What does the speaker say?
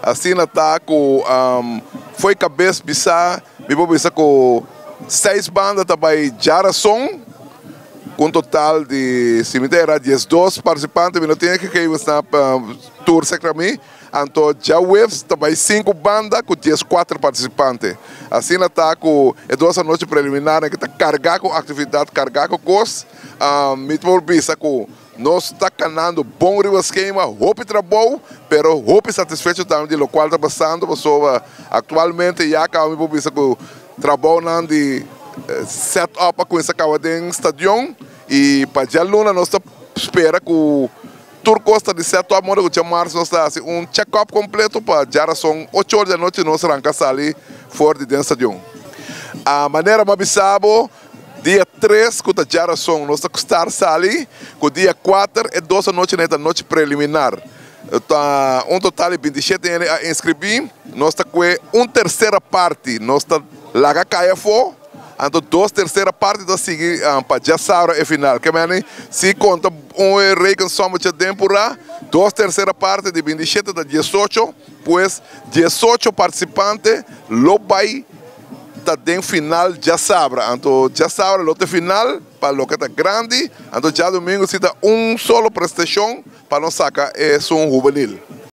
Assim está com foi cabeça bisa, me vou bisa com 6 bandas também Jarason, com um total de cemitério 12 participantes, não tinha que ir na tour secrami, então já Waves também 5 bandas com 14 participantes. Assim está com a noite preliminar que está carregado com atividade, carregado com coisas, me vou bisa com nós está ganhando bom esquema, roupa trabalho, pero roupa satisfeito também de lo qual está passando, pessoa atualmente já que eu vou dizer que trabalho de set-up com essa cauda estadião e para já luna nós espera que o turco está de set-up, modo que março nós está um check-up completo para já são 8 horas da noite nós arranca ali fora de dentro do estadião. A maneira mais bizarra dia 3, que já são, nós estamos ali, com dia 4 é 2 da noite, nesta noite preliminar. Um total de 27 a inscrever, nós estamos com uma terceira parte, nós estamos lá na KFO, então 2/3 parte da seguir para já saber a final. Que mane, se conta rei que soma de temporada, 2/3 parte de 27 a 18, pois 18 participantes, lo vai está dentro final já sabe, então já sabe lote final para o que está grande, então já domingo se dá solo prestação para não sacar é um juvenil.